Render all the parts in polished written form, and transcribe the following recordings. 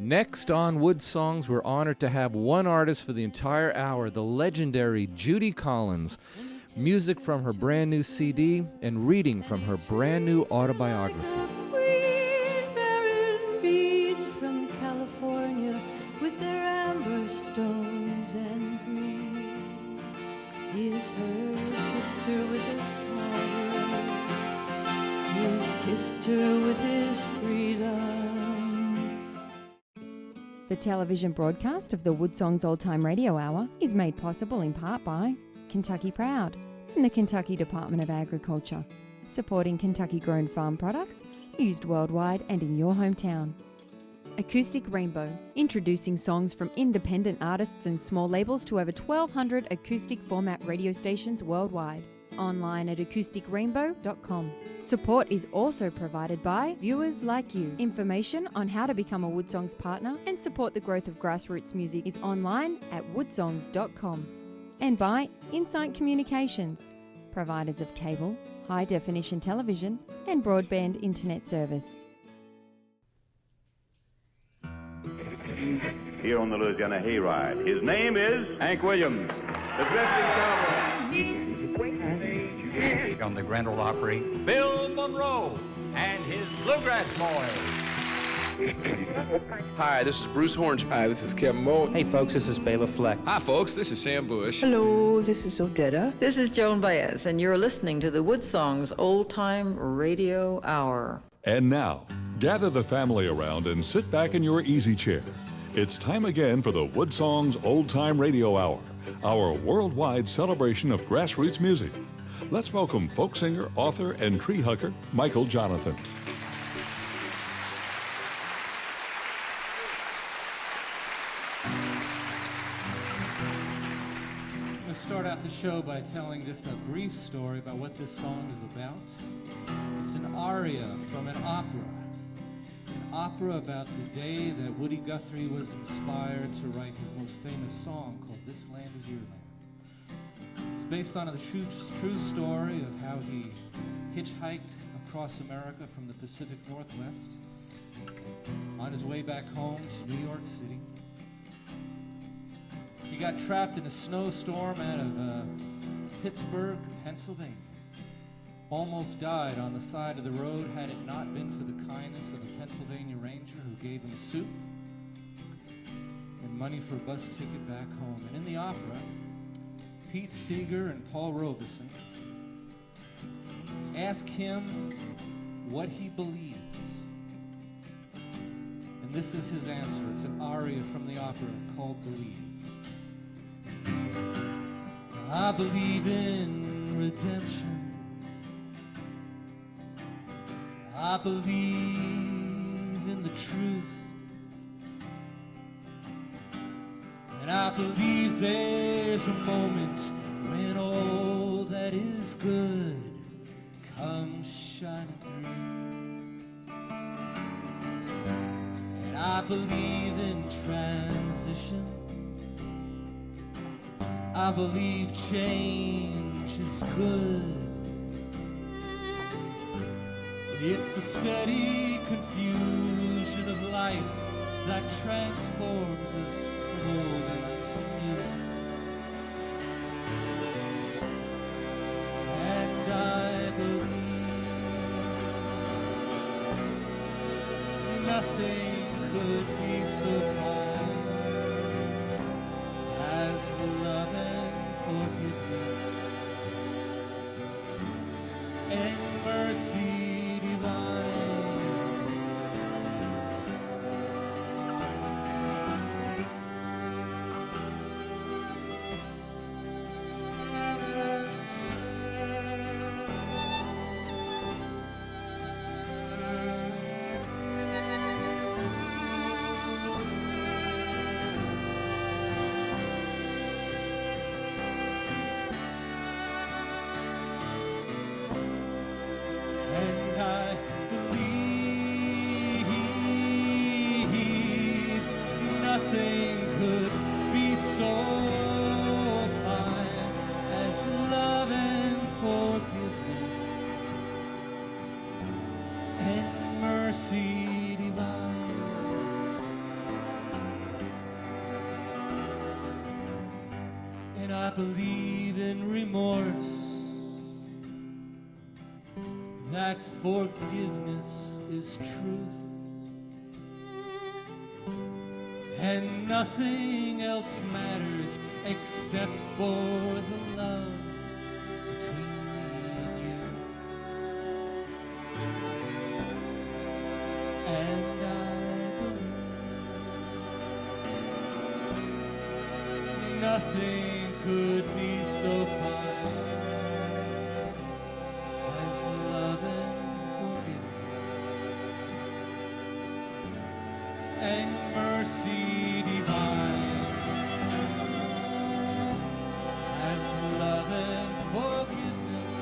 Next on WoodSongs, we're honored to have one artist for the entire hour, the legendary Judy Collins. Music from her brand new CD and reading from her brand new autobiography. Green barren beads from California with their amber stones and green. He has kissed her with his heart. He has kissed her with his freedom. The television broadcast of the WoodSongs Old Time Radio Hour is made possible in part by Kentucky Proud and the Kentucky Department of Agriculture, supporting Kentucky-grown farm products used worldwide and in your hometown. Acoustic Rainbow, introducing songs from independent artists and small labels to over 1,200 acoustic format radio stations worldwide. Online at acousticrainbow.com. Support is also provided by viewers like you. Information on how to become a WoodSongs partner and support the growth of grassroots music is online at woodsongs.com. And by Insight Communications, providers of cable, high-definition television and broadband internet service. Here on the Louisiana Hayride, his name is Hank Williams, the drifting cowboy. On the Grand Ole Opry, Bill Monroe and his Bluegrass Boys. Hi, this is Bruce Horns. Hi, this is Kevin Moe. Hey folks, this is Bela Fleck. Hi folks, this is Sam Bush. Hello, this is Odetta. This is Joan Baez, and you're listening to the WoodSongs Old Time Radio Hour. And now, gather the family around and sit back in your easy chair. It's time again for the WoodSongs Old Time Radio Hour, our worldwide celebration of grassroots music. Let's welcome folk singer, author, and tree hugger, Michael Jonathan. Let's start out the show by telling just a brief story about what this song is about. It's an aria from an opera about the day that Woody Guthrie was inspired to write his most famous song called This Land Is Your Land. It's based on a true story of how he hitchhiked across America from the Pacific Northwest on his way back home to New York City. He got trapped in a snowstorm out of Pittsburgh, Pennsylvania. Almost died on the side of the road had it not been for the kindness of a Pennsylvania ranger who gave him soup and money for a bus ticket back home. And in the opera, Pete Seeger and Paul Robeson ask him what he believes. And this is his answer. It's an aria from the opera called Believe. I believe in redemption. I believe in the truth. And I believe there's a moment when all that is good comes shining through. And I believe in transition. I believe change is good. It's the steady confusion of life that transforms us from old into new. And I believe nothing could be so fine as love and forgiveness and mercy divine. I believe in remorse, that forgiveness is truth, and nothing else matters except for the love between me and you. And I believe nothing could be so fine as love and forgiveness and mercy divine, as love and forgiveness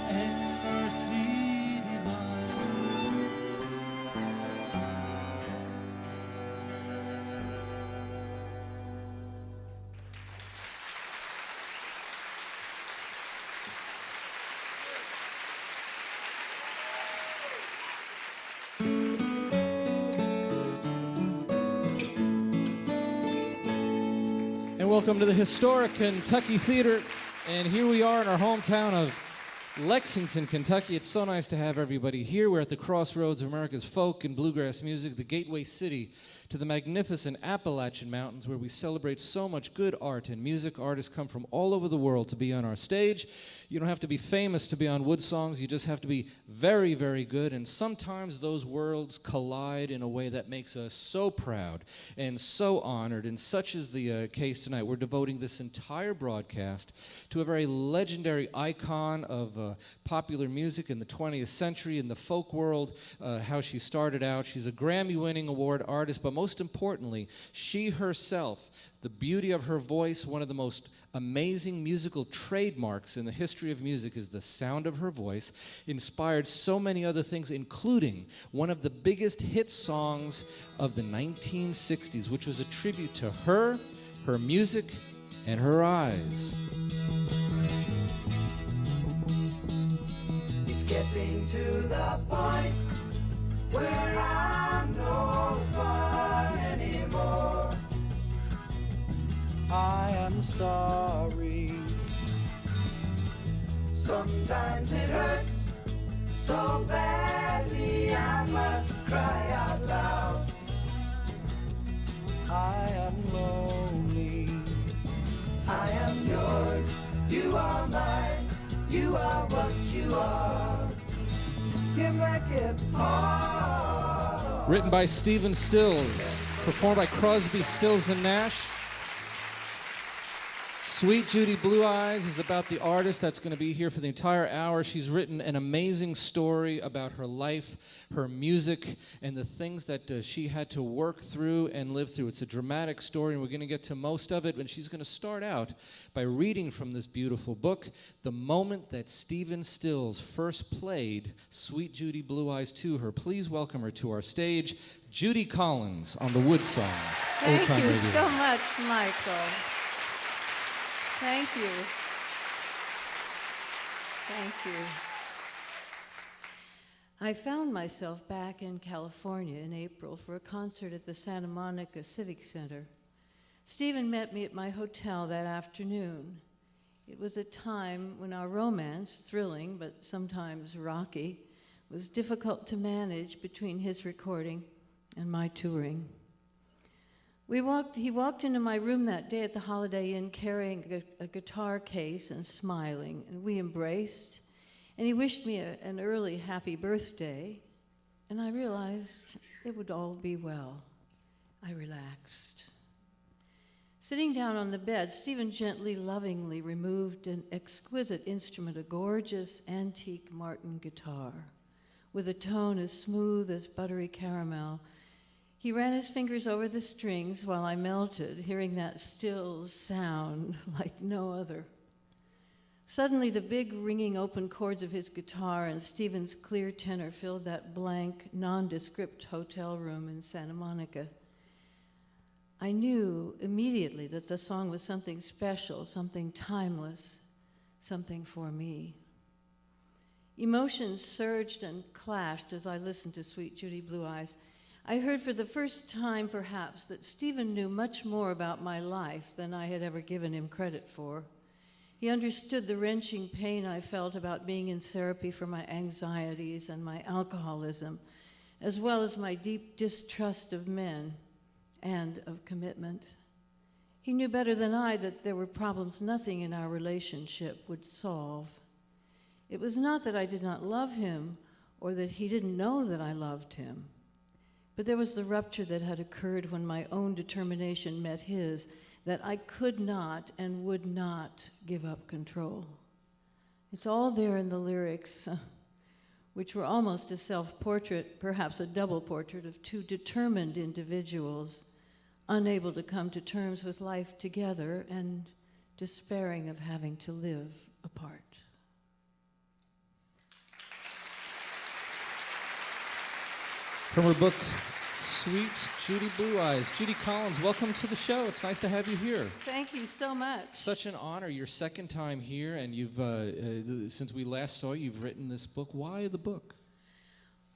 and mercy divine. And welcome to the historic Kentucky Theater. And here we are in our hometown of Lexington, Kentucky. It's so nice to have everybody here. We're at the crossroads of America's folk and bluegrass music, the gateway city to the magnificent Appalachian Mountains, where we celebrate so much good art and music. Artists come from all over the world to be on our stage. You don't have to be famous to be on WoodSongs. You just have to be very, very good. And sometimes those worlds collide in a way that makes us so proud and so honored. And such is the case tonight. We're devoting this entire broadcast to a very legendary icon of popular music in the 20th century, in the folk world, how she started out. She's a Grammy-winning award artist, but most importantly, she herself, the beauty of her voice, one of the most amazing musical trademarks in the history of music is the sound of her voice, inspired so many other things, including one of the biggest hit songs of the 1960s, which was a tribute to her, her music, and her eyes. It's getting to the point where I'm no fun anymore. I am sorry. Sometimes it hurts so badly I must cry out loud. I am lonely. I am yours. You are mine. You are what you are. You make it hard. Written by Stephen Stills, performed by Crosby, Stills, and Nash. Sweet Judy Blue Eyes is about the artist that's going to be here for the entire hour. She's written an amazing story about her life, her music, and the things that she had to work through and live through. It's a dramatic story, and we're going to get to most of it. And she's going to start out by reading from this beautiful book, the moment that Stephen Stills first played Sweet Judy Blue Eyes to her. Please welcome her to our stage, Judy Collins on the WoodSongs. Thank you so much, Michael. Thank you. Thank you. I found myself back in California in April for a concert at the Santa Monica Civic Center. Stephen met me at my hotel that afternoon. It was a time when our romance, thrilling but sometimes rocky, was difficult to manage between his recording and my touring. He walked into my room that day at the Holiday Inn carrying a guitar case and smiling, and we embraced, and he wished me an early happy birthday, and I realized it would all be well. I relaxed. Sitting down on the bed, Stephen gently, lovingly removed an exquisite instrument, a gorgeous antique Martin guitar, with a tone as smooth as buttery caramel. He ran his fingers over the strings while I melted, hearing that still sound like no other. Suddenly, the big ringing open chords of his guitar and Stephen's clear tenor filled that blank, nondescript hotel room in Santa Monica. I knew immediately that the song was something special, something timeless, something for me. Emotions surged and clashed as I listened to Sweet Judy Blue Eyes. I heard for the first time, perhaps, that Stephen knew much more about my life than I had ever given him credit for. He understood the wrenching pain I felt about being in therapy for my anxieties and my alcoholism, as well as my deep distrust of men and of commitment. He knew better than I that there were problems nothing in our relationship would solve. It was not that I did not love him or that he didn't know that I loved him, but there was the rupture that had occurred when my own determination met his, that I could not and would not give up control. It's all there in the lyrics, which were almost a self-portrait, perhaps a double portrait of two determined individuals, unable to come to terms with life together and despairing of having to live apart. From her book, Sweet Judy Blue Eyes, Judy Collins, welcome to the show. It's nice to have you here. Thank you so much. Such an honor. Your second time here, and you've since we last saw you, you've written this book. Why the book?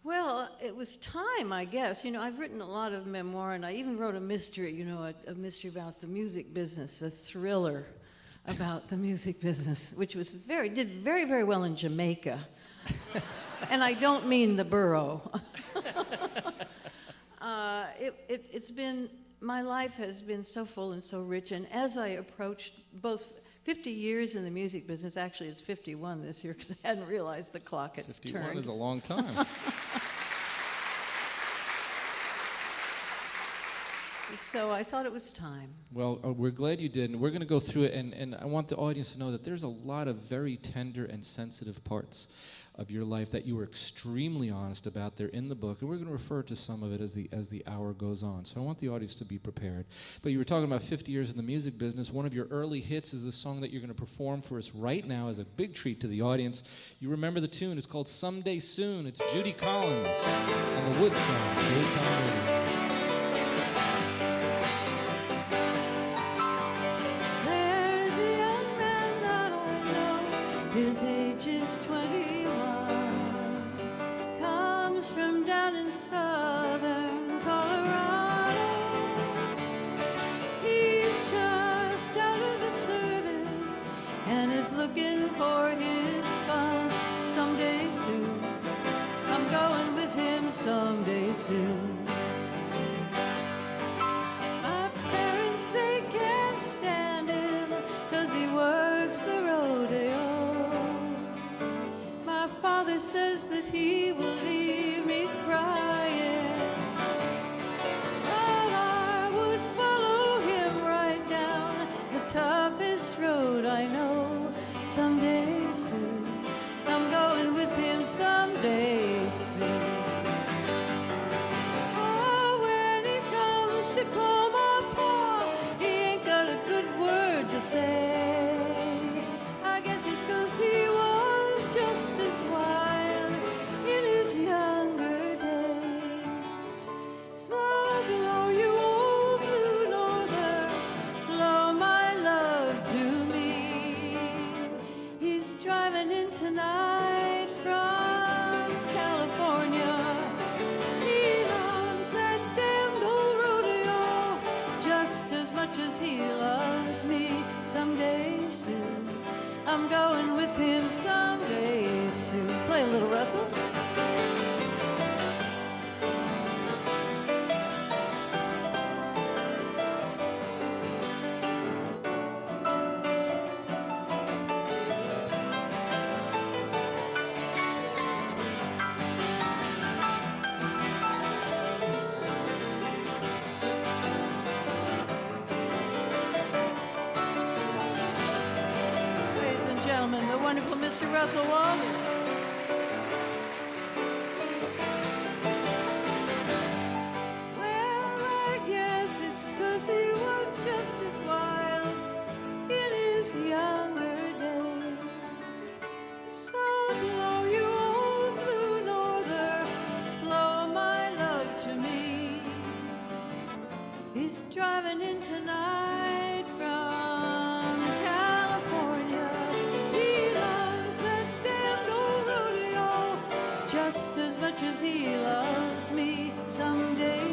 Well, it was time, I guess. You know, I've written a lot of memoir, and I even wrote a mystery, you know, a mystery about the music business, a thriller about the music business, which was did very, very well in Jamaica. And I don't mean the borough. It's been, my life has been so full and so rich, and as I approached both 50 years in the music business, actually it's 51 this year because I hadn't realized the clock had 51 turned. is a long time. So I thought it was time. Well, we're glad you did, and we're going to go through it, and I want the audience to know that there's a lot of very tender and sensitive parts of your life that you were extremely honest about. They're in the book, and we're going to refer to some of it as the hour goes on. So I want the audience to be prepared. But you were talking about 50 years in the music business. One of your early hits is the song that you're going to perform for us right now as a big treat to the audience. You remember the tune. It's called Someday Soon. It's Judy Collins on the WoodSongs Old-Time Radio. His age is 21, comes from down in southern Colorado. He's just out of the service and is looking for his fun someday soon. I'm going with him someday soon. My parents, they can't stand him 'cause he works the rodeo. My father says that he will leave me crying, but I would follow him right down the toughest road I know. Someday soon, I'm going with him someday soon. Oh, when he comes to call my pa, he ain't got a good word to say. I guess it's 'cause he was just as wild in his younger days. So blow you old blue northern, blow my love to me. He's driving in tonight from California. He loves that damned old rodeo just as much as he loves me. Someday soon, I'm going with him someday soon. Play a little Russell. Ladies and gentlemen, the wonderful Mr. Russell Walker. Well, I guess it's 'cause he was just as wild in his younger days. So blow you old blue northern, blow my love to me. He's driving in tonight from California. He loves that damned old rodeo just as much as he loves me. Someday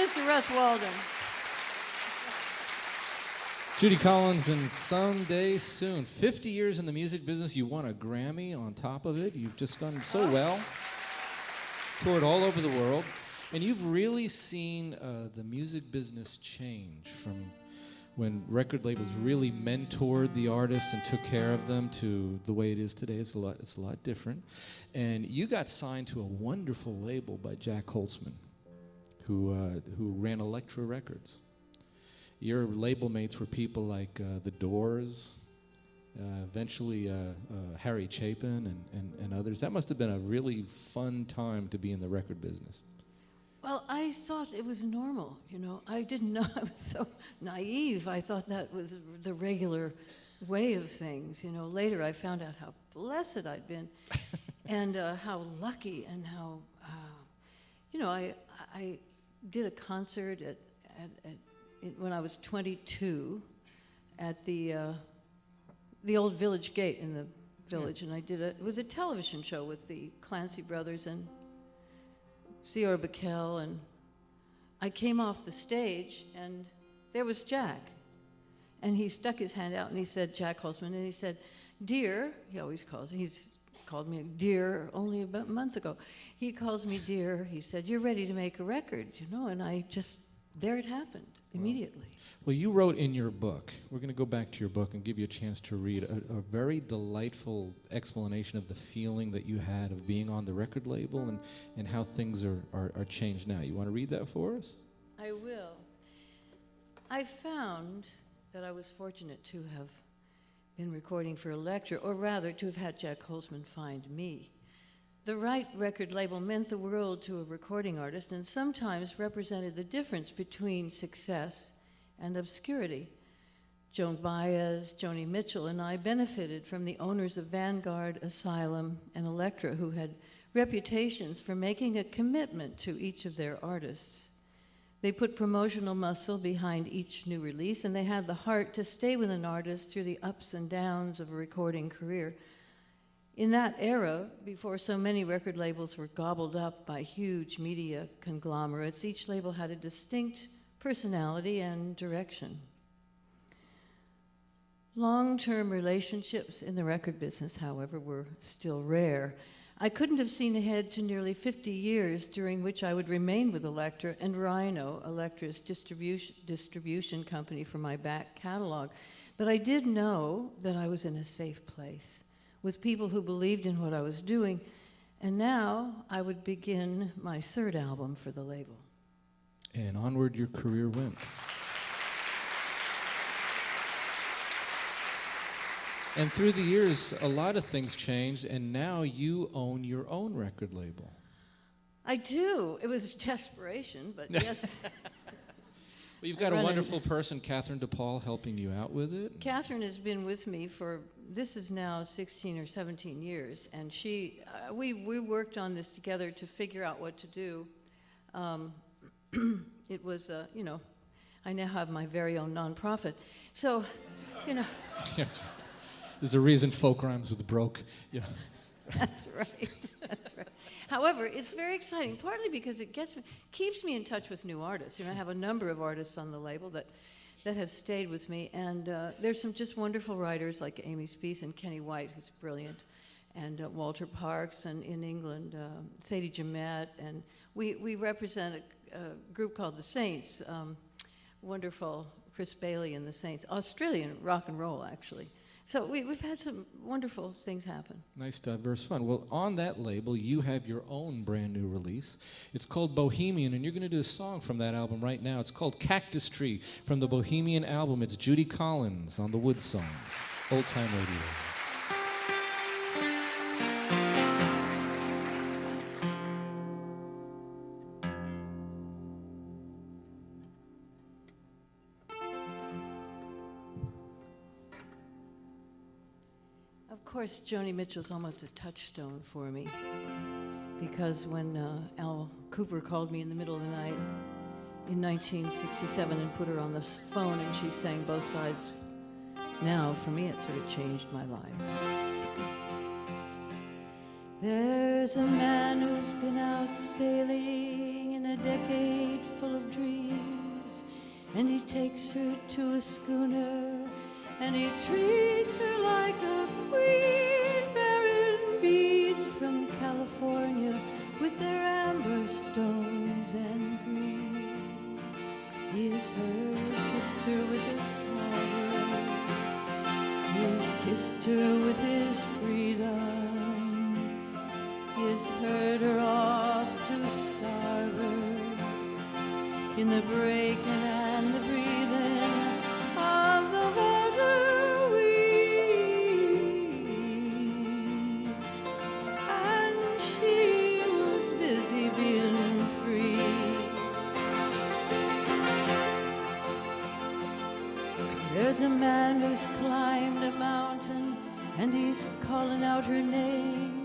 Mr. Russ Walden. Judy Collins, and Someday Soon. 50 years in the music business, you won a Grammy on top of it. You've just done so well. Toured all over the world. And you've really seen the music business change from when record labels really mentored the artists and took care of them to the way it is today. It's a lot different. And you got signed to a wonderful label by Jack Holtzman, who ran Elektra Records. Your label mates were people like The Doors, eventually Harry Chapin and others. That must have been a really fun time to be in the record business. Well, I thought it was normal, you know. I didn't know. I was so naive. I thought that was the regular way of things. You know, later I found out how blessed I'd been and how lucky and how, you know, I did a concert when I was 22 at the old Village Gate in the village, and it was a television show with the Clancy brothers and Theodore Bickel, and I came off the stage, and there was Jack, and he stuck his hand out, and he said, Jack Holtzman, and he said, "Dear," he always calls, he's called me dear only about a month ago. He calls me dear. He said, "You're ready to make a record," you know, and there it happened immediately. Well, you wrote in your book, we're going to go back to your book and give you a chance to read a very delightful explanation of the feeling that you had of being on the record label and how things are changed now. You want to read that for us? I will. I found that I was fortunate to have been recording for Elektra, or rather to have had Jack Holtzman find me. The right record label meant the world to a recording artist and sometimes represented the difference between success and obscurity. Joan Baez, Joni Mitchell, and I benefited from the owners of Vanguard, Asylum, and Elektra, who had reputations for making a commitment to each of their artists. They put promotional muscle behind each new release, and they had the heart to stay with an artist through the ups and downs of a recording career. In that era, before so many record labels were gobbled up by huge media conglomerates, each label had a distinct personality and direction. Long-term relationships in the record business, however, were still rare. I couldn't have seen ahead to nearly 50 years during which I would remain with Elektra and Rhino, Elektra's distribution company, for my back catalog. But I did know that I was in a safe place with people who believed in what I was doing, and now I would begin my third album for the label. And onward your career went. And through the years, a lot of things changed, and now you own your own record label. I do. It was desperation, but yes. Well, you've got a wonderful person, Catherine DePaul, helping you out with it. Catherine has been with me for, this is now 16 or 17 years, and we worked on this together to figure out what to do. It was, you know, I now have my very own nonprofit. So, you know. Yes. There's a reason folk rhymes with broke. Yeah. That's right. That's right. However, it's very exciting, partly because it keeps me in touch with new artists. You know, I have a number of artists on the label that have stayed with me, and there's some just wonderful writers like Amy Speece and Kenny White, who's brilliant, and Walter Parks, and in England, Sadie Gemet, and we represent a group called the Saints, wonderful Chris Bailey and the Saints, Australian rock and roll, actually. So we've had some wonderful things happen. Nice, diverse fun. Well, on that label, you have your own brand new release. It's called Bohemian, and you're going to do a song from that album right now. It's called Cactus Tree from the Bohemian album. It's Judy Collins on the WoodSongs, Old Time Radio. Of course, Joni Mitchell's almost a touchstone for me, because when Al Cooper called me in the middle of the night in 1967 and put her on the phone and she sang both sides, now for me it sort of changed my life. There's a man who's been out sailing in a decade full of dreams, and he takes her to a schooner, and he treats her like a queen, bearing beads from California with their amber stones and green. He has kissed her with his heart, he has kissed her with his freedom. He has heard her off to starboard in the breaking and the breathing of the water weeds, and she was busy being free. There's a man who's climbed a mountain, and he's calling out her name,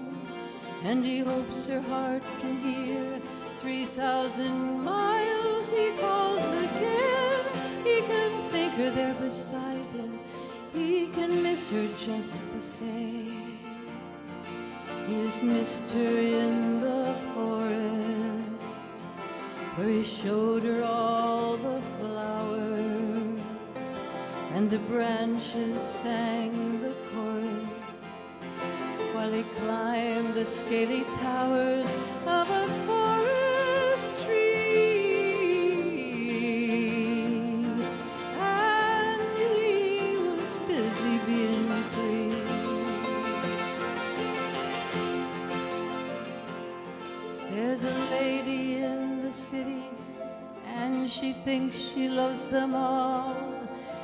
and he hopes her heart can hear. 3,000 miles he calls again. He can think her there beside him, he can miss her just the same. He's missed her in the forest, where he showed her all the flowers, and the branches sang the chorus, while he climbed the scaly towers of a forest tree, and he was busy being free. There's a lady in the city, and she thinks she loves them all.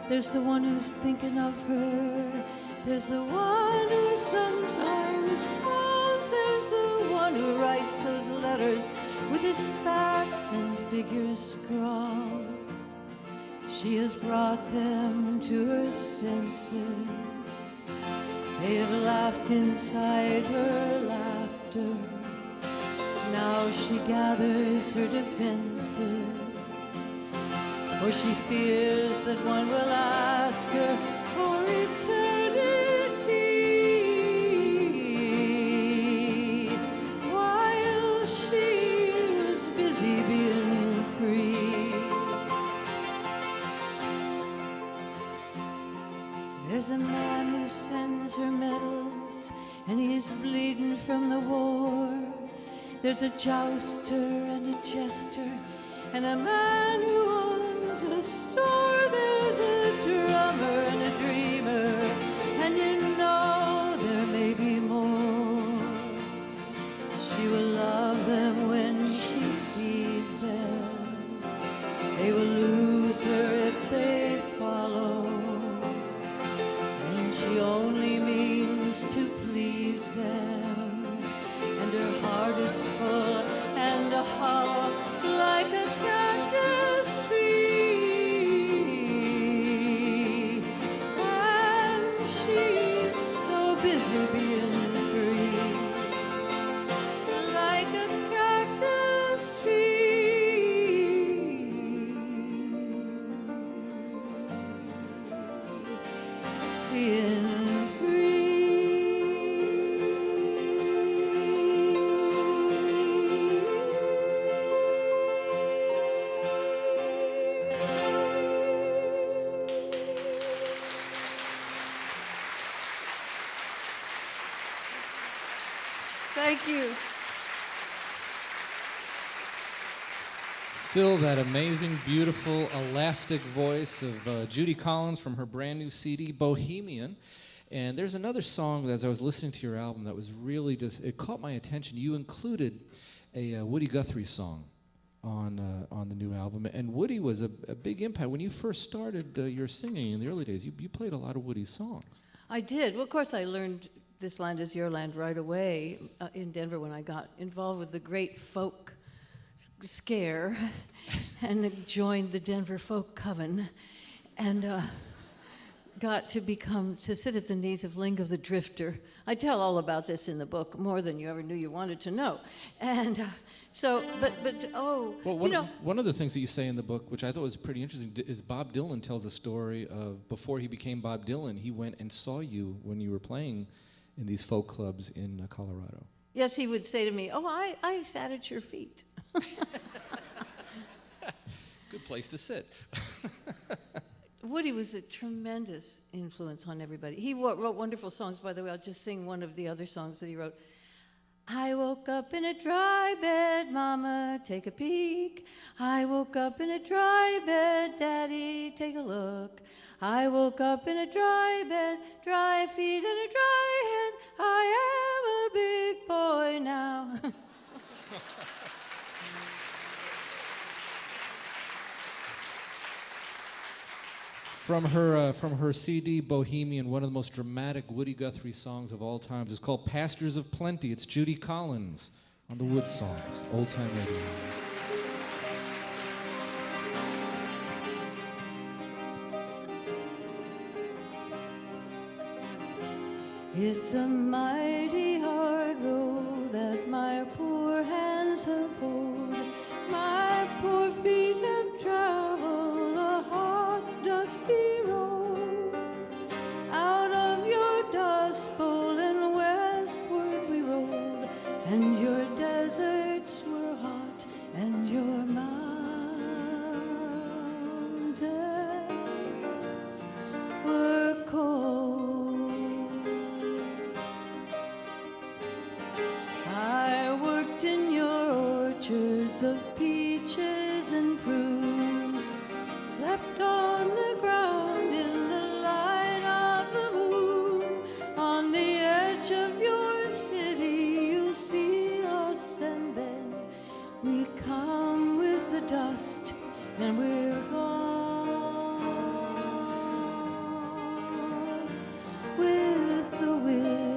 There's the one who's thinking of her, there's the one who sometimes calls, there's the one who writes those letters with his facts and figures scrawled. She has brought them to her senses. They have laughed inside her laughter. Now she gathers her defenses, for she fears that one will ask her for eternity, while she was busy being free. There's a man who sends her medals, and he's bleeding from the war. There's a jouster and a jester, and a man who owns a store. There's a drummer and a dreamer, and you know there may be more. She will love them when she sees them. They will lose her if they follow, and she only means to please them. And her heart is full and hollow like a cactus tree, and she's so busy being free, like a cactus tree, being free. Thank you. Still that amazing, beautiful, elastic voice of Judy Collins from her brand new CD, Bohemian. And there's another song, as I was listening to your album, that was really just, it caught my attention. You included a Woody Guthrie song on the new album. And Woody was a big impact. When you first started your singing in the early days, you played a lot of Woody's songs. I did. Well, of course, I learned This Land Is Your Land right away in Denver when I got involved with the great folk scare and joined the Denver Folk Coven and got to sit at the knees of Lingo the Drifter. I tell all about this in the book, more than you ever knew you wanted to know. And one of the things that you say in the book, which I thought was pretty interesting, is Bob Dylan tells a story of before he became Bob Dylan, he went and saw you when you were playing in these folk clubs in Colorado. Yes, he would say to me, "Oh, I sat at your feet." Good place to sit. Woody was a tremendous influence on everybody. He wrote wonderful songs, by the way. I'll just sing one of the other songs that he wrote. I woke up in a dry bed, Mama, take a peek. I woke up in a dry bed, Daddy, take a look. I woke up in a dry bed, dry feet and a dry head. I am a big boy now. From her CD Bohemian, one of the most dramatic Woody Guthrie songs of all times is called Pastures of Plenty. It's Judy Collins on the WoodSongs, Old Time Radio. It's a mighty hard road that my poor hands have pulled. My poor feet have traveled a hot, dusty road. Out of your dust bowl and westward we rolled, and your deserts were hot, and your mountains were cold. I worked in your orchards of peaches and prunes, slept on the ground in the light of the moon. On the edge of your city you'll see us, and then we come with the dust and we're gone with the wind.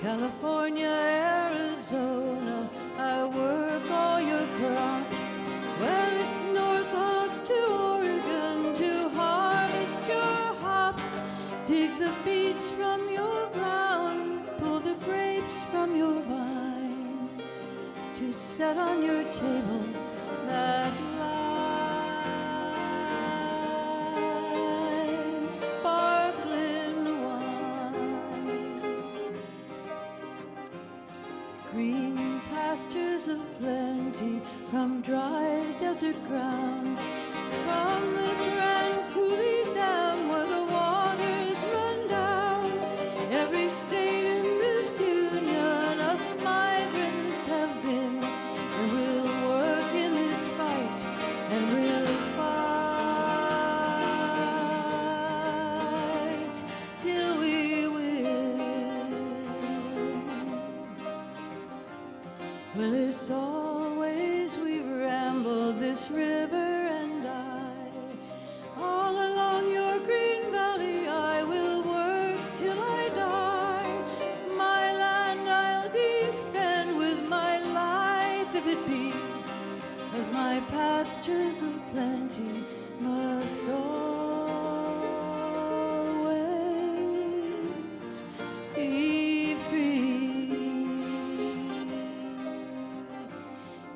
California, Arizona, I work all your crops. Well, it's north up to Oregon to harvest your hops. Dig the beets from your ground, pull the grapes from your vine, to set on your table that light sparkling wine. Green pastures of plenty from dry desert ground, from the Grand Coulee Dam where the waters run down. Every state in this union us migrants have been, and we'll work in this fight, and we'll fight till we win. Well, it's always we ramble this river, and all along your green valley I will work till I die. My land I'll defend with my life if it be, 'cause my pastures of plenty must always be free.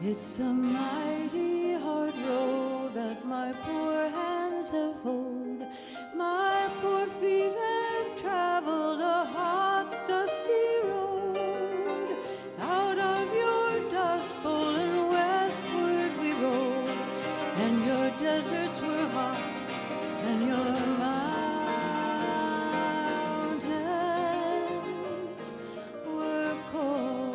It's a mighty hard road that my poor hands have hoed. My poor feet have traveled a hot, dusty road. Out of your dust bowl and westward we rolled, and your deserts were hot, and your mountains were cold.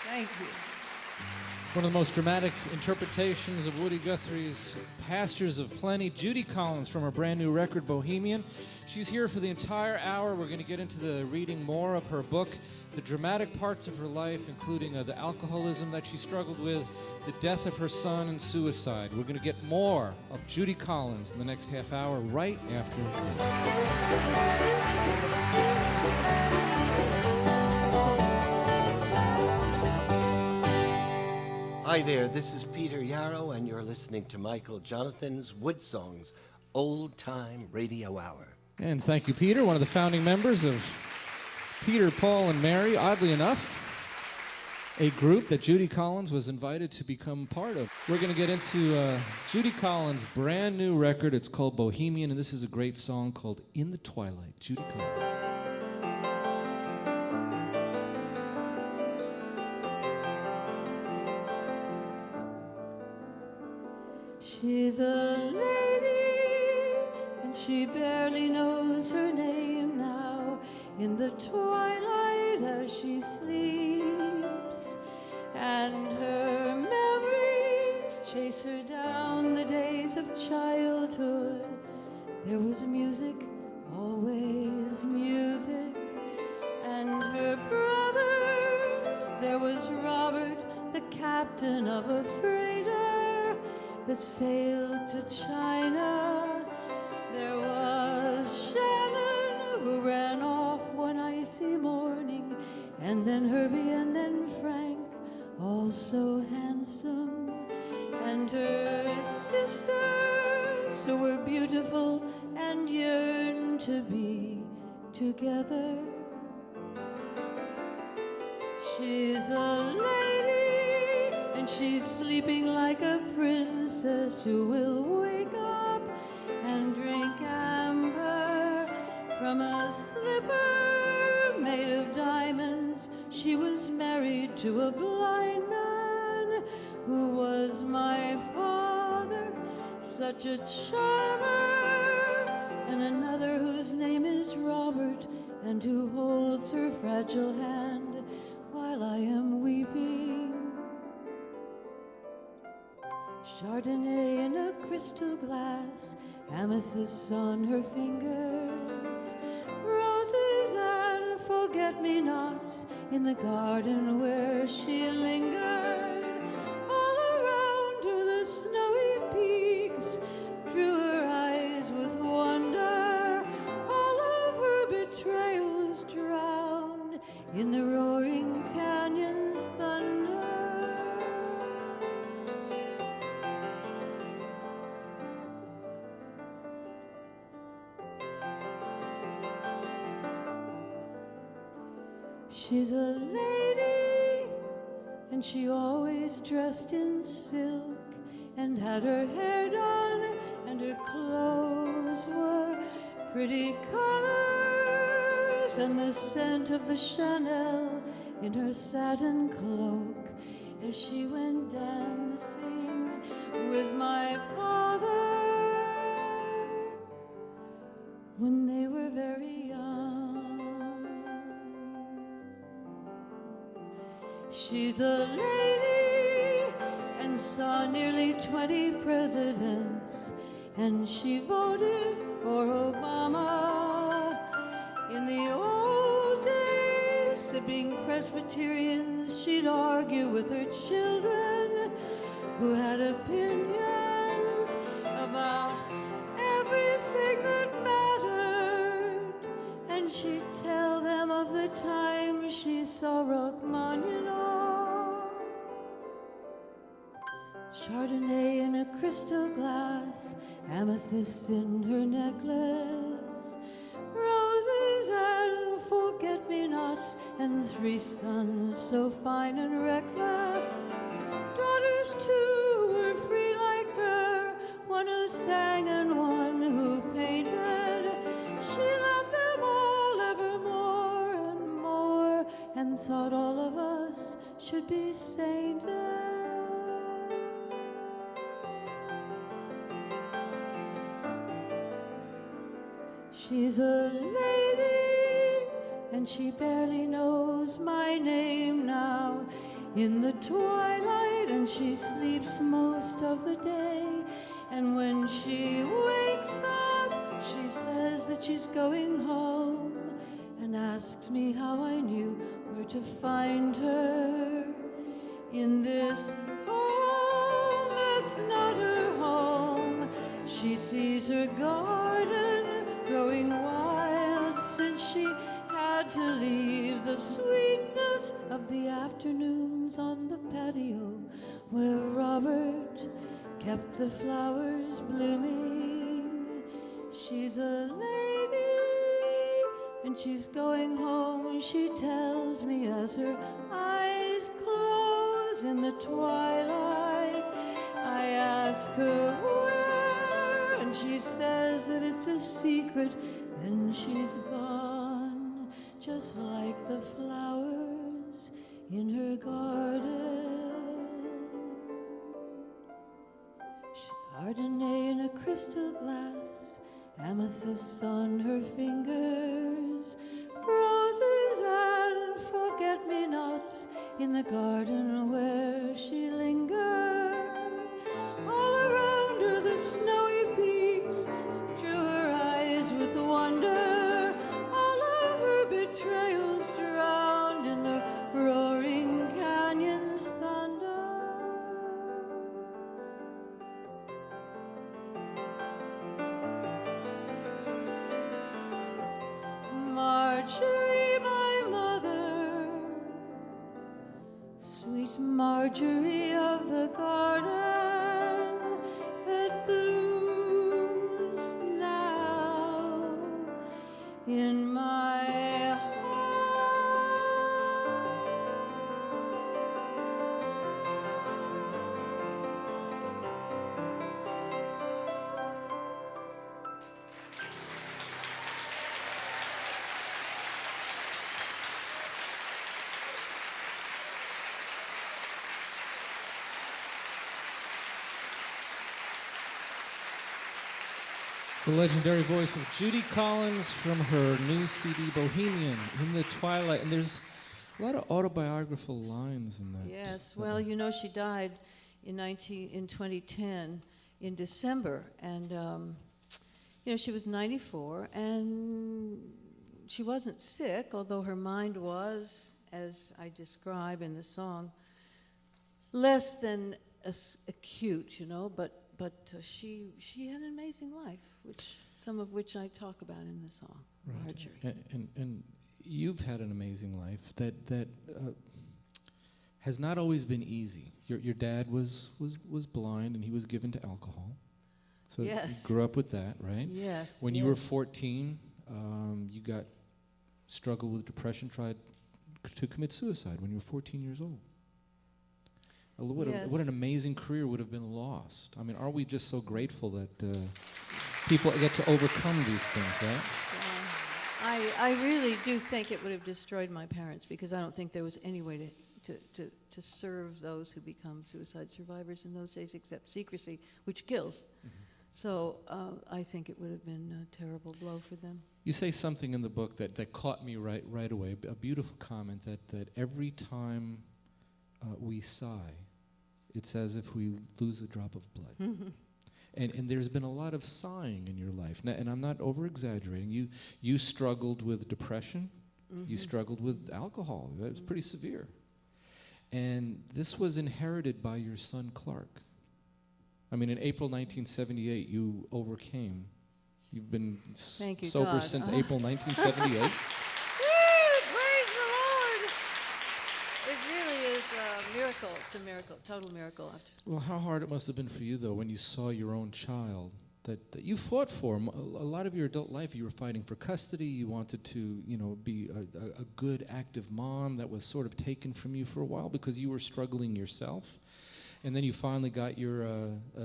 Thank you. One of the most dramatic interpretations of Woody Guthrie's Pastures of Plenty, Judy Collins from her brand new record, Bohemian. She's here for the entire hour. We're going to get into the reading more of her book, the dramatic parts of her life, including the alcoholism that she struggled with, the death of her son, and suicide. We're going to get more of Judy Collins in the next half hour, right after Hi there, this is Peter Yarrow, and you're listening to Michael Jonathan's WoodSongs Old Time Radio Hour. And thank you, Peter, one of the founding members of Peter, Paul, and Mary, oddly enough, a group that Judy Collins was invited to become part of. We're going to get into Judy Collins' brand new record. It's called Bohemian, and this is a great song called In the Twilight. Judy Collins. She's a lady, and she barely knows her name now. In the twilight as she sleeps, and her memories chase her down the days of childhood. There was music, always music, and her brothers. There was Robert, the captain of a freighter that sailed to China. There was Shannon, who ran off one icy morning, and then Herbie, and then Frank, all so handsome, and her sisters, who were beautiful and yearned to be together. She's a lady, and she's sleeping like a princess who will wake up and drink amber from a slipper made of diamonds. She was married to a blind man who was my father, such a charmer, and another whose name is Robert, and who holds her fragile hand while I am weeping. Chardonnay in a crystal glass, amethysts on her fingers, roses and forget-me-nots in the garden where she lingered. All around her the snowy peaks drew her eyes with wonder. All of her betrayals drowned in the roaring canyon's thunder. She's a lady, and she always dressed in silk, and had her hair done, and her clothes were pretty colors, and the scent of the Chanel in her satin cloak, as she went dancing with my father when they were very young. She's a lady and saw nearly 20 presidents, and she voted for Obama. In the old days, sipping Presbyterians, she'd argue with her children who had opinions about everything that mattered, and she'd tell them of the time she saw Rachmaninoff. Chardonnay in a crystal glass, amethysts in her necklace, roses and forget-me-nots, and 3 sons so fine and reckless. Daughters too were free like her, one who sang and one who painted. She loved them all ever more and more, and thought all of us should be sainted. She's a lady, and she barely knows my name now. In the twilight, and she sleeps most of the day, and when she wakes up, she says that she's going home, and asks me how I knew where to find her. In this home that's not her home, she sees her garden growing wild, since she had to leave the sweetness of the afternoons on the patio where Robert kept the flowers blooming. She's a lady and she's going home, she tells me as her eyes close in the twilight. I ask her where, and she says that it's a secret. Then she's gone, just like the flowers in her garden. Chardonnay in a crystal glass, amethysts on her fingers, roses and forget-me-nots in the garden where she lingered. All around her the snowy peaks drew her eyes with wonder. All of her betrayals drowned in the roaring canyon's thunder. Marjorie, my mother, sweet Marjorie of the garden that blooms now in my The legendary voice of Judy Collins from her new CD, Bohemian, in the Twilight. And there's a lot of autobiographical lines in that. Yes, well, you know, she died in 2010 in December. And, you know, she was 94, and she wasn't sick, although her mind was, as I describe in the song, less than acute, you know, but she had an amazing life, some of which I talk about in the song, Marjorie. And you've had an amazing life that has not always been easy. Your dad was blind, and he was given to alcohol. So yes. You grew up with that, right? Yes. When you were 14, you struggled with depression, tried to commit suicide when you were 14 years old. What an amazing career would have been lost. I mean, aren't we just so grateful that people get to overcome these things, right? I really do think it would have destroyed my parents, because I don't think there was any way to serve those who become suicide survivors in those days except secrecy, which kills. Mm-hmm. So I think it would have been a terrible blow for them. You say something in the book that caught me right away, a beautiful comment that every time we sigh, it's as if we lose a drop of blood. Mm-hmm. And there's been a lot of sighing in your life. Now, and I'm not over-exaggerating. You struggled with depression. Mm-hmm. You struggled with alcohol. It was pretty severe. And this was inherited by your son, Clark. I mean, in April 1978, you overcame. You've been sober God. since April 1978. It really is a miracle. It's a miracle, total miracle. Well, how hard it must have been for you, though, when you saw your own child that you fought for. A lot of your adult life, you were fighting for custody. You wanted to, be a good, active mom that was sort of taken from you for a while because you were struggling yourself. And then you finally got your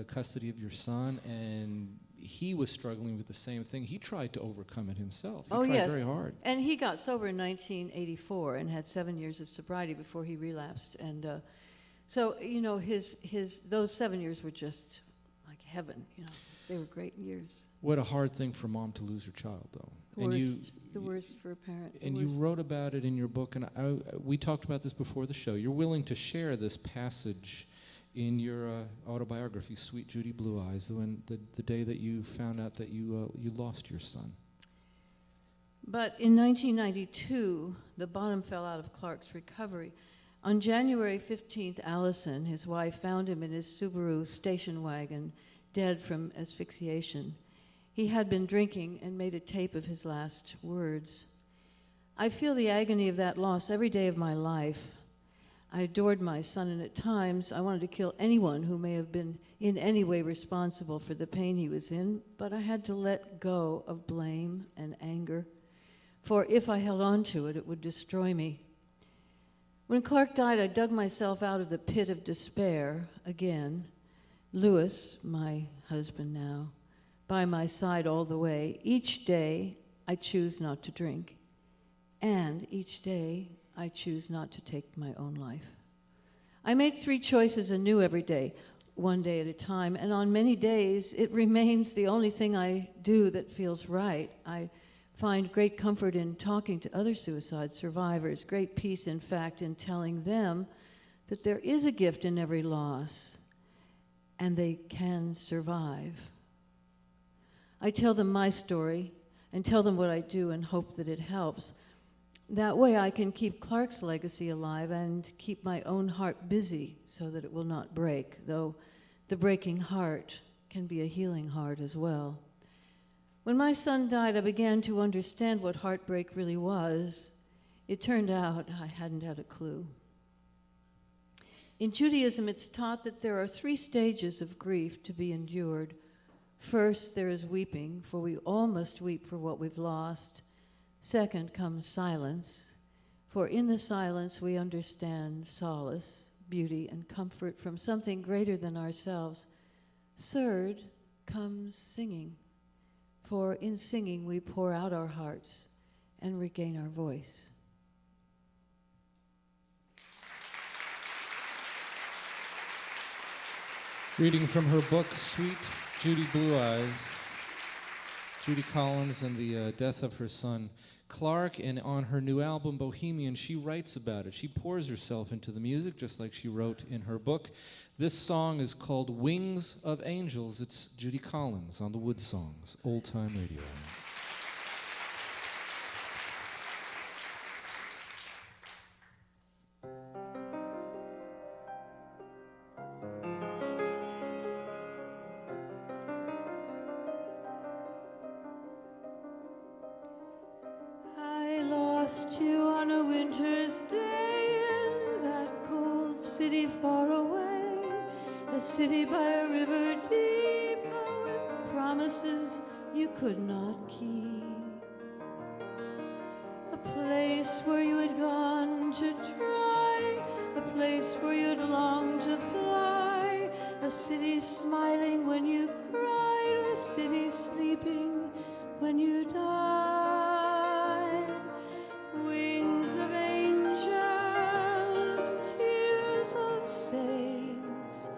custody of your son, and he was struggling with the same thing. He tried to overcome it himself. He tried very hard. And he got sober in 1984 and had 7 years of sobriety before he relapsed. And so, those 7 years were just like heaven. They were great years. What a hard thing for mom to lose her child, though. The worst for a parent. And you wrote about it in your book, and we talked about this before the show. You're willing to share this passage in your autobiography, Sweet Judy Blue Eyes, the day that you found out that you lost your son. But in 1992, the bottom fell out of Clark's recovery. On January 15th, Allison, his wife, found him in his Subaru station wagon, dead from asphyxiation. He had been drinking and made a tape of his last words. I feel the agony of that loss every day of my life. I adored my son, and at times I wanted to kill anyone who may have been in any way responsible for the pain he was in, but I had to let go of blame and anger. for if I held on to it, it would destroy me. When Clark died, I dug myself out of the pit of despair again. Louis, my husband now, by my side all the way. Each day, I choose not to drink. And each day, I choose not to take my own life. I make 3 choices anew every day, one day at a time, and on many days, it remains the only thing I do that feels right. I find great comfort in talking to other suicide survivors, great peace, in fact, in telling them that there is a gift in every loss, and they can survive. I tell them my story and tell them what I do and hope that it helps. That way I can keep Clark's legacy alive and keep my own heart busy so that it will not break, though the breaking heart can be a healing heart as well. When my son died, I began to understand what heartbreak really was. It turned out I hadn't had a clue. In Judaism, it's taught that there are 3 stages of grief to be endured. First, there is weeping, for we all must weep for what we've lost. Second comes silence, for in the silence we understand solace, beauty, and comfort from something greater than ourselves. Third comes singing, for in singing we pour out our hearts and regain our voice. Reading from her book, Sweet Judy Blue Eyes, Judy Collins and the death of her son Clark, and on her new album, Bohemian, she writes about it. She pours herself into the music, just like she wrote in her book. This song is called Wings of Angels. It's Judy Collins on the WoodSongs, Old Time Radio. City by a river deep, with promises you could not keep. A place where you had gone to try, a place where you'd longed to fly, a city smiling when you cried, a city sleeping when you died. Wings of angels, tears of saints,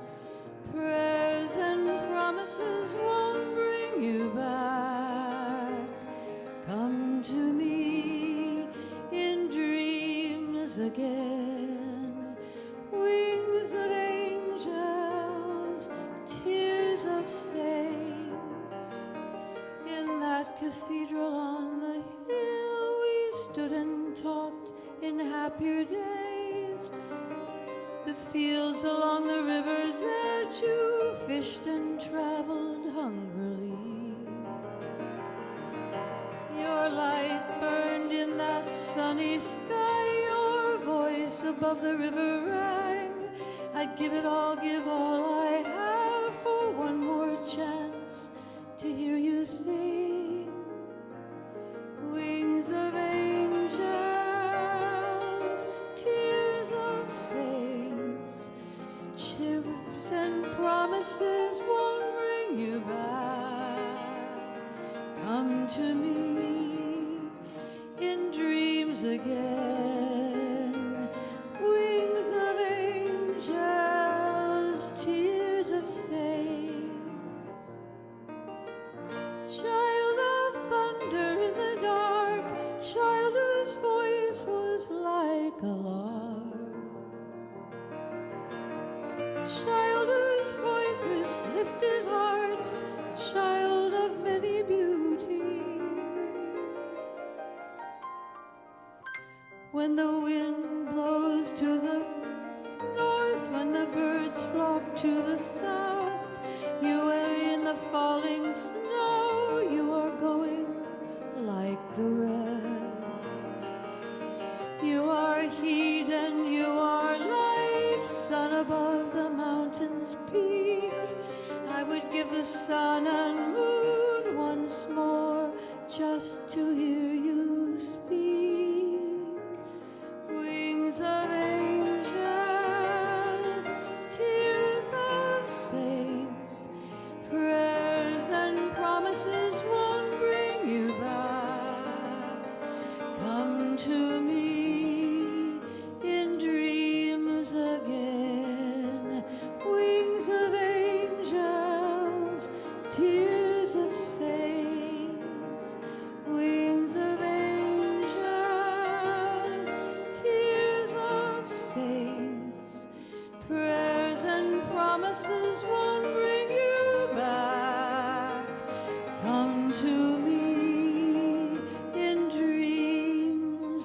prayers and promises won't bring you back. Come to me in dreams again. Wings of angels, tears of saints. In that cathedral on the hill we stood and talked in happier days. The fields along the river's edge you fished and traveled hungrily. Your light burned in that sunny sky, your voice above the river rang. I'd give it all, give all I have for one more chance to hear you sing. Wings of angels, tears of saints, chips and promises won't bring you back. Come to me in dreams again. Wings of angels, tears of saints. Child of thunder in the dark, child whose voice was like a lark, child whose voices lifted hearts, child of many beauty. When the wind blows to the north, when the birds flock to the south, you are in the falling snow, you are going like the rest. You are heat and you are light, sun above the mountain's peak. I would give the sun and moon once more just to hear you speak.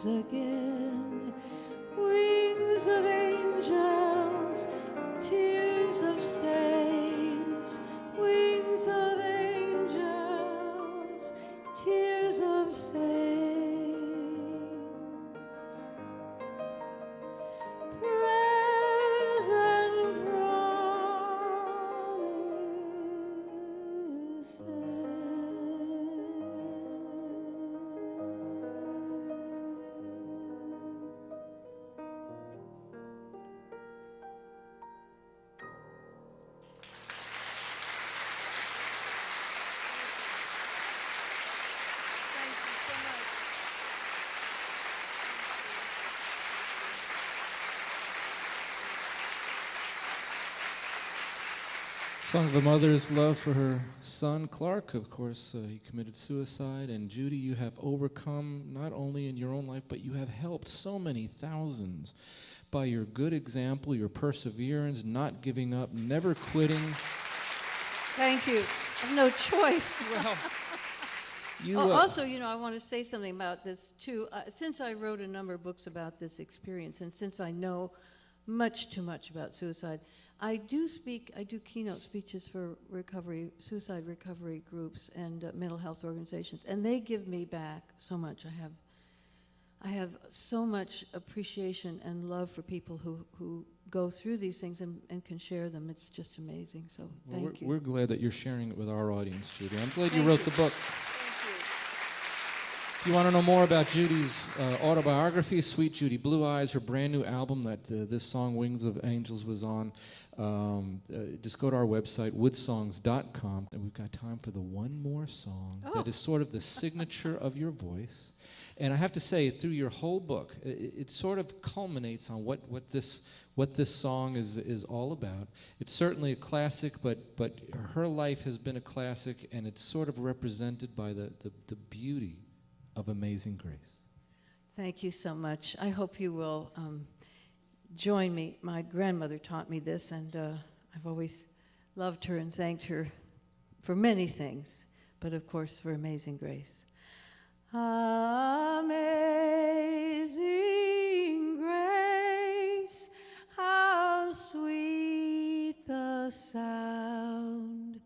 rise again. Wings of angels, tears of saints, wings of angels, tears of saints. Prayers and Song of a mother's love for her son, Clark. Of course, he committed suicide. And Judy, you have overcome not only in your own life, but you have helped so many thousands by your good example, your perseverance, not giving up, never quitting. Thank you. I have no choice. Well, also, I want to say something about this, too. Since I wrote a number of books about this experience, and since I know much too much about suicide, I do keynote speeches for suicide recovery groups and mental health organizations, and they give me back so much. I have so much appreciation and love for people who go through these things and can share them. It's just amazing. So thank you. We're glad that you're sharing it with our audience, Judy. I'm glad you wrote the book. If you want to know more about Judy's autobiography, Sweet Judy Blue Eyes, her brand new album that this song, Wings of Angels, was on, just go to our website, WoodSongs.com. And we've got time for the one more song that is sort of the signature of your voice. And I have to say, through your whole book, it sort of culminates on what this song is all about. It's certainly a classic, but her life has been a classic, and it's sort of represented by the beauty of Amazing Grace. Thank you so much. I hope you will join me. My grandmother taught me this, and I've always loved her and thanked her for many things, but of course for Amazing Grace. Amazing grace, how sweet the sound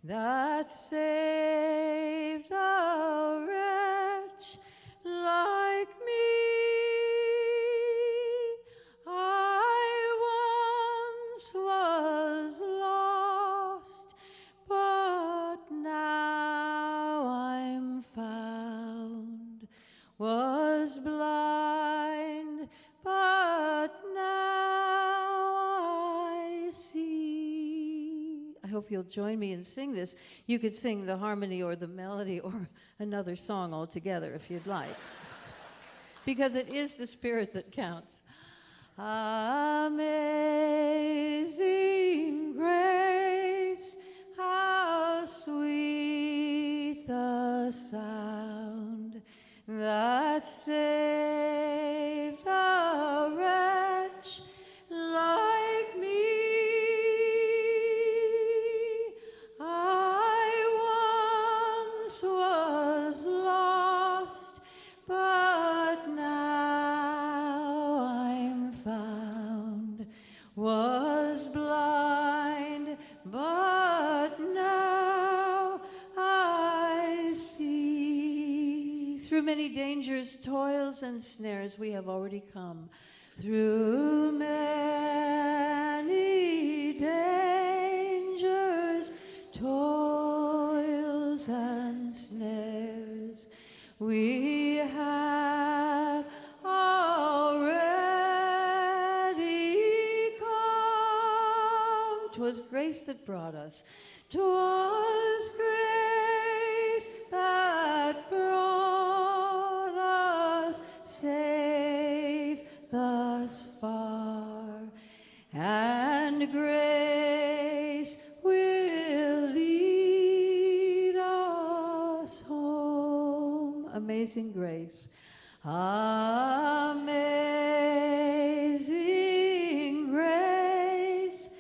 that saved a wretch like me. I once was lost, but now I'm found. Was blind, but now I see. I hope you'll join me and sing this. You could sing the harmony or the melody or another song altogether if you'd like, because it is the spirit that counts. Amazing grace, how sweet the sound that saved a wretch like me. I once was lost, but now I'm found. Was blind, but now I see. Through many dangers, toils, and snares we have already come. Through many dangers, toils, and snares we have already come. 'Twas grace that brought us. 'Twas grace that brought us safe thus far, and grace will lead us home. Amazing grace. Amazing grace,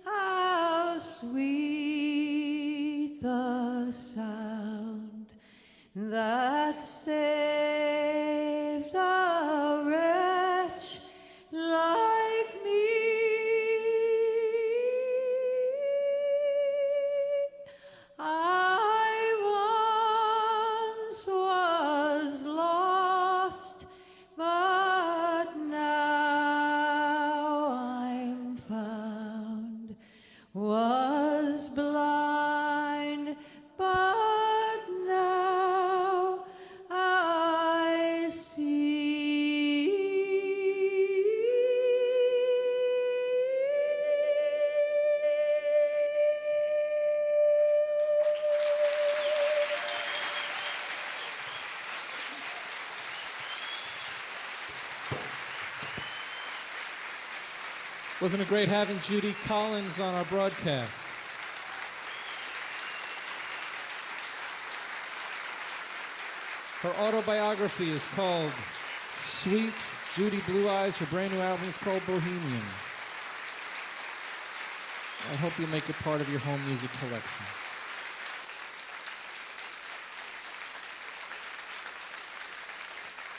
how sweet the sound that saved us. Wasn't it great having Judy Collins on our broadcast? Her autobiography is called Sweet Judy Blue Eyes. Her brand new album is called Bohemian. I hope you make it part of your home music collection.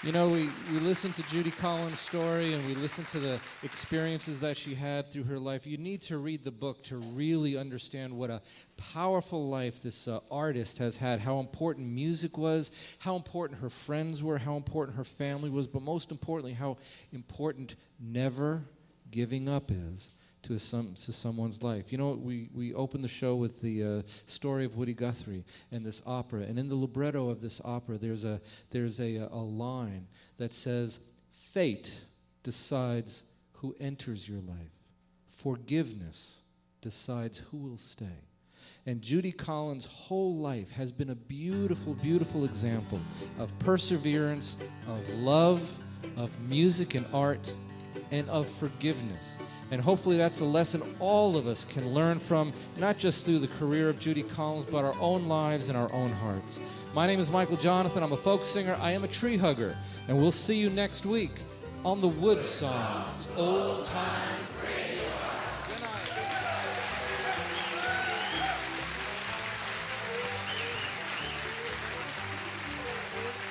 You know, we listened to Judy Collins' story and we listened to the experiences that she had through her life. You need to read the book to really understand what a powerful life this artist has had, how important music was, how important her friends were, how important her family was, but most importantly, how important never giving up is to someone's life. You know, we opened the show with the story of Woody Guthrie and this opera, and in the libretto of this opera, there's a line that says, "Fate decides who enters your life. Forgiveness decides who will stay." And Judy Collins' whole life has been a beautiful, beautiful example of perseverance, of love, of music and art, and of forgiveness. And hopefully that's a lesson all of us can learn from, not just through the career of Judy Collins, but our own lives and our own hearts. My name is Michael Jonathan. I'm a folk singer. I am a tree hugger. And we'll see you next week on the WoodSongs Old Time Radio. Good night.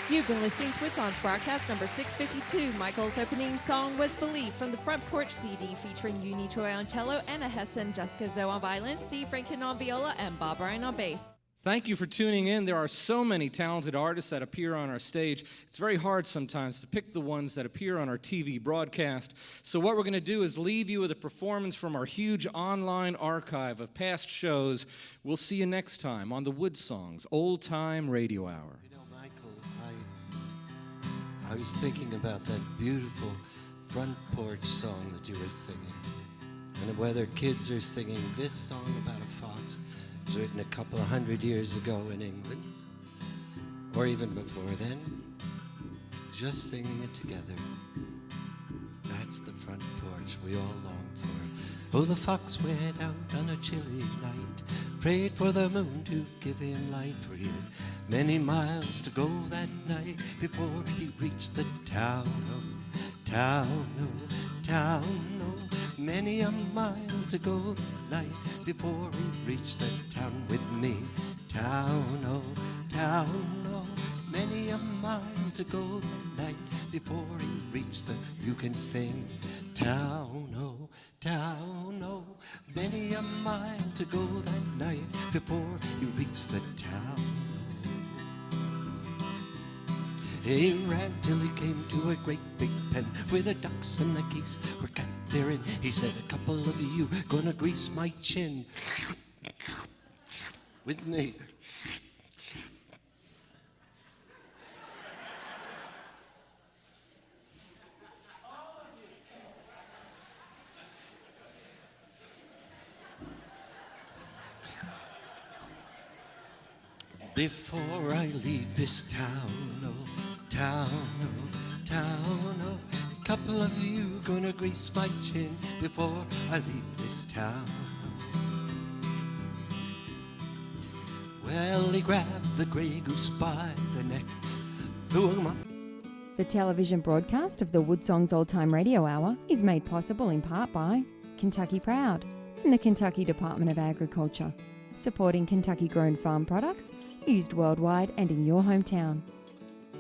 You've been listening to WoodSongs broadcast number 652. Michael's opening song was Believe from the Front Porch CD, featuring Uni Troy on cello, Anna Hessen, Jessica Zoe on violin, Steve Franken on viola, and Bob Ryan on bass. Thank you for tuning in. There are so many talented artists that appear on our stage. It's very hard sometimes to pick the ones that appear on our TV broadcast. So what we're going to do is leave you with a performance from our huge online archive of past shows. We'll see you next time on the WoodSongs Old Time Radio Hour. I was thinking about that beautiful front porch song that you were singing. And whether kids are singing this song about a fox, it was written a couple of 100 years ago in England, or even before then, just singing it together. That's the front porch we all long for. Oh, the fox went out on a chilly night, prayed for the moon to give him light, for he had many miles to go that night before he reached the town. Oh, town, oh, town, oh, many a mile to go that night before he reached the town with me. Town, oh, town, oh, many a mile to go that night before he reached the, you can sing, town, oh, town, oh, many a mile to go that night before you reach the town. He ran till he came to a great big pen where the ducks and the geese were kept therein. He said, a couple of you gonna grease my chin with me. Before I leave this town, oh, town, oh, town, oh, a couple of you gonna grease my chin before I leave this town. Well, he grabbed the grey goose by the neck, threw him up. The television broadcast of the WoodSongs Old Time Radio Hour is made possible in part by Kentucky Proud and the Kentucky Department of Agriculture, supporting Kentucky-grown farm products used worldwide and in your hometown.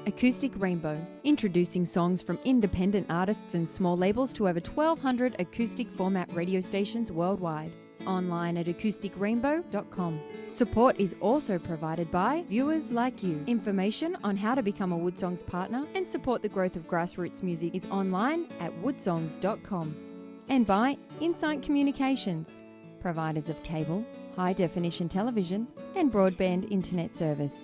Acoustic Rainbow, introducing songs from independent artists and small labels to over 1,200 acoustic format radio stations worldwide. Online at acousticrainbow.com. Support is also provided by viewers like you. Information on how to become a WoodSongs partner and support the growth of grassroots music is online at woodsongs.com. And by Insight Communications, providers of cable, high-definition television and broadband internet service.